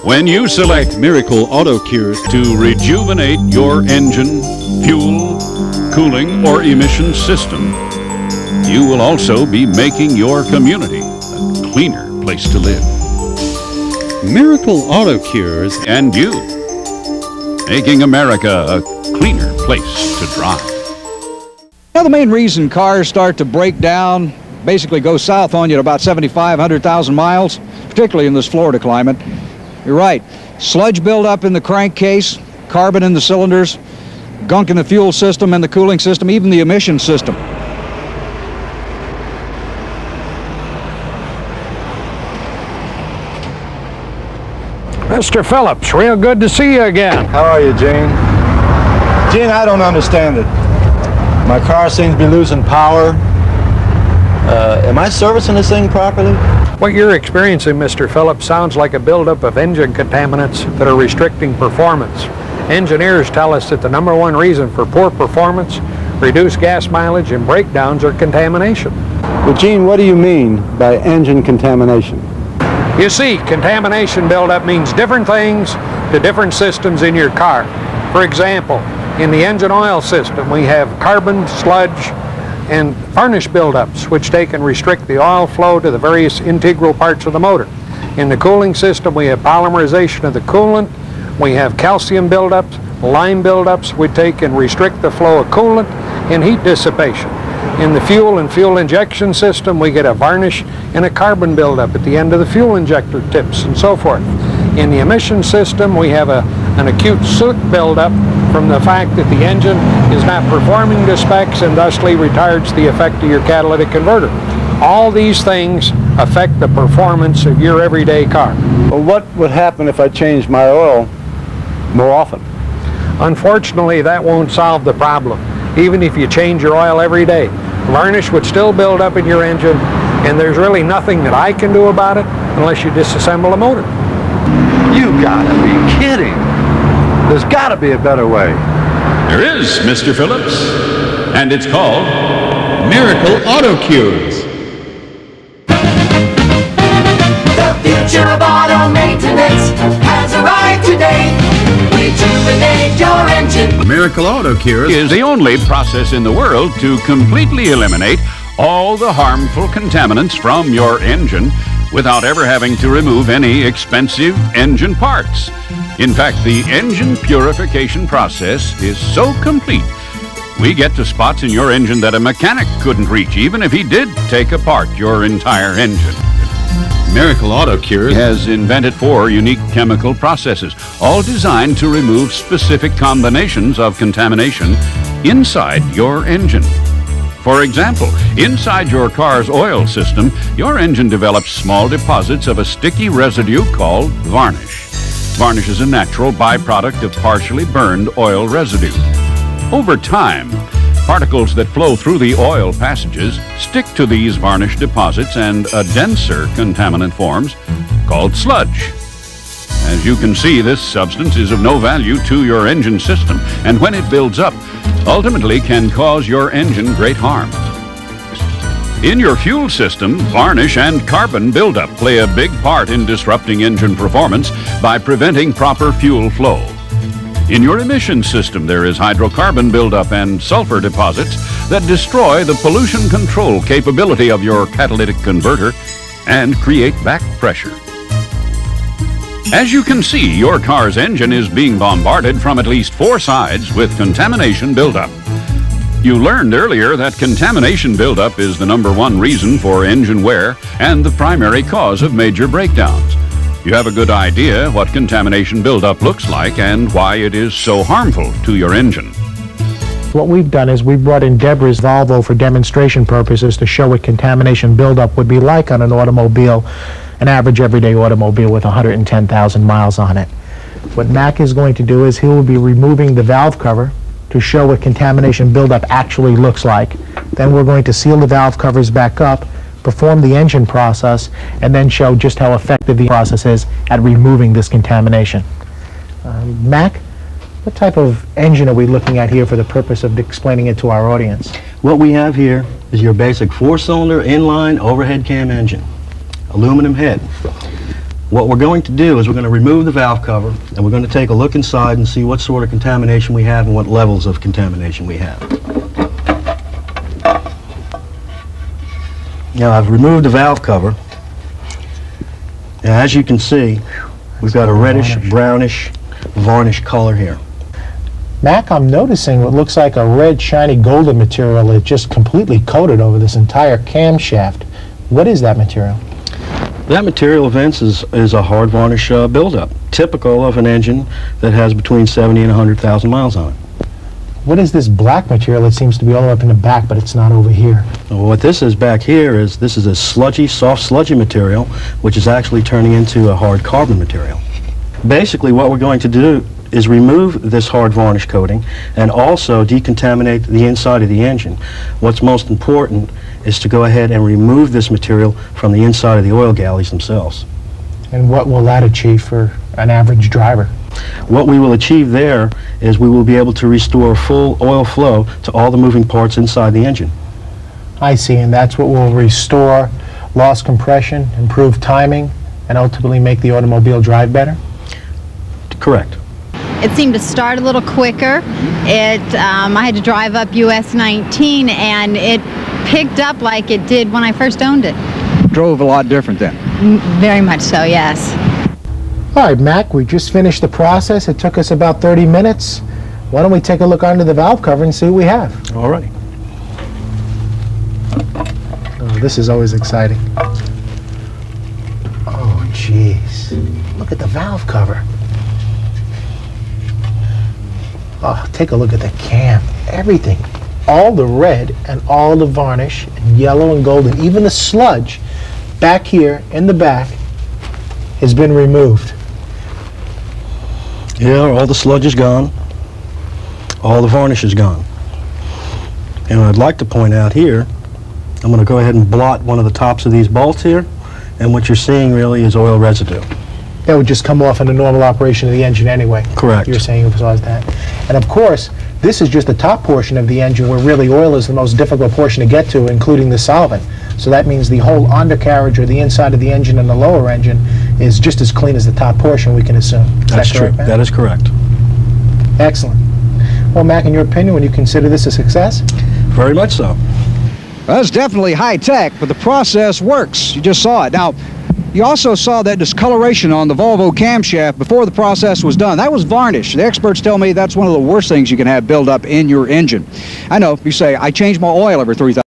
When you select Miracle Auto Cures to rejuvenate your engine, fuel, cooling, or emission system, you will also be making your community a cleaner place to live. Miracle Auto Cures and you, making America a cleaner place to drive. Now, the main reason cars start to break down, basically go south on you at about 100,000 miles, particularly in this Florida climate. You're right. Sludge buildup in the crankcase, carbon in the cylinders, gunk in the fuel system and the cooling system, even the emission system. Mr. Phillips, real good to see you again. How are you, Gene? Gene, I don't understand it. My car seems to be losing power. Am I servicing this thing properly? What you're experiencing, Mr. Phillips, sounds like a buildup of engine contaminants that are restricting performance. Engineers tell us that the #1 reason for poor performance, reduced gas mileage, and breakdowns are contamination. Well, Gene, what do you mean by engine contamination? You see, contamination buildup means different things to different systems in your car. For example, in the engine oil system, we have carbon, sludge, and varnish buildups, which they can restrict the oil flow to the various integral parts of the motor. In the cooling system, we have polymerization of the coolant. We have calcium buildups, lime buildups, which they can restrict the flow of coolant and heat dissipation. In the fuel and fuel injection system, we get a varnish and a carbon buildup at the end of the fuel injector tips and so forth. In the emission system, we have an acute soot buildup from the fact that the engine is not performing to specs and thusly retards the effect of your catalytic converter. All these things affect the performance of your everyday car. Well, what would happen if I changed my oil more often? Unfortunately, that won't solve the problem. Even if you change your oil every day, varnish would still build up in your engine, and there's really nothing that I can do about it unless you disassemble a motor. You gotta be kidding. There's gotta be a better way. There is, Mr. Phillips, and it's called Miracle Auto Cures. The future of auto maintenance has arrived today. Rejuvenate your engine. Miracle Auto Cures is the only process in the world to completely eliminate all the harmful contaminants from your engine without ever having to remove any expensive engine parts. In fact, the engine purification process is so complete, we get to spots in your engine that a mechanic couldn't reach, even if he did take apart your entire engine. Miracle Auto Cures has invented 4 unique chemical processes, all designed to remove specific combinations of contamination inside your engine. For example, inside your car's oil system, your engine develops small deposits of a sticky residue called varnish. Varnish is a natural byproduct of partially burned oil residue. Over time, particles that flow through the oil passages stick to these varnish deposits and a denser contaminant forms called sludge. As you can see, this substance is of no value to your engine system, and when it builds up, ultimately can cause your engine great harm. In your fuel system, varnish and carbon buildup play a big part in disrupting engine performance by preventing proper fuel flow. In your emission system, there is hydrocarbon buildup and sulfur deposits that destroy the pollution control capability of your catalytic converter and create back pressure. As you can see, your car's engine is being bombarded from at least 4 sides with contamination buildup. You learned earlier that contamination buildup is the #1 reason for engine wear and the primary cause of major breakdowns. You have a good idea what contamination buildup looks like and why it is so harmful to your engine. What we've done is we've brought in Deborah's Volvo for demonstration purposes to show what contamination buildup would be like on an automobile, an average everyday automobile with 110,000 miles on it. What Mac is going to do is he will be removing the valve cover to show what contamination buildup actually looks like. Then we're going to seal the valve covers back up, perform the engine process, and then show just how effective the process is at removing this contamination. Mac, what type of engine are we looking at here for the purpose of explaining it to our audience? What we have here is your basic 4-cylinder inline overhead cam engine, aluminum head. What we're going to do is we're going to remove the valve cover, and we're going to take a look inside and see what sort of contamination we have and what levels of contamination we have. Now, I've removed the valve cover, and as you can see, we've got a reddish, brownish, varnish color here. Mac, I'm noticing what looks like a red, shiny, golden material that just completely coated over this entire camshaft. What is that material? That material, Vince, is a hard varnish buildup, typical of an engine that has between 70 and 100,000 miles on it. What is this black material that seems to be all the way up in the back, but it's not over here? Well, what this is back here is this is a sludgy, soft sludgy material, which is actually turning into a hard carbon material. Basically, what we're going to do is remove this hard varnish coating and also decontaminate the inside of the engine. What's most important is to go ahead and remove this material from the inside of the oil galleys themselves. And what will that achieve for an average driver? What we will achieve there is we will be able to restore full oil flow to all the moving parts inside the engine. I see, and that's what will restore lost compression, improve timing, and ultimately make the automobile drive better? Correct. It seemed to start a little quicker. I had to drive up US 19 and it picked up like it did when I first owned it. Drove a lot different then. Very much so, yes. All right, Mac, we just finished the process. It took us about 30 minutes. Why don't we take a look under the valve cover and see what we have? All right. Oh, this is always exciting. Oh, jeez. Look at the valve cover. Oh, take a look at the cam. Everything. All the red and all the varnish, and yellow and golden, even the sludge back here in the back has been removed. Yeah, all the sludge is gone. All the varnish is gone. And I'd like to point out here, I'm going to go ahead and blot one of the tops of these bolts here, and what you're seeing really is oil residue. That would just come off in the normal operation of the engine anyway. Correct. You're saying it was that. And of course, this is just the top portion of the engine where really oil is the most difficult portion to get to, including the solvent. So that means the whole undercarriage or the inside of the engine and the lower engine is just as clean as the top portion, we can assume. That's true. That is correct. Excellent. Well, Mac, in your opinion, would you consider this a success? Very much so. Well, it's definitely high tech, but the process works. You just saw it. Now, you also saw that discoloration on the Volvo camshaft before the process was done. That was varnish. The experts tell me that's one of the worst things you can have build up in your engine. I know, you say, I change my oil every 3,000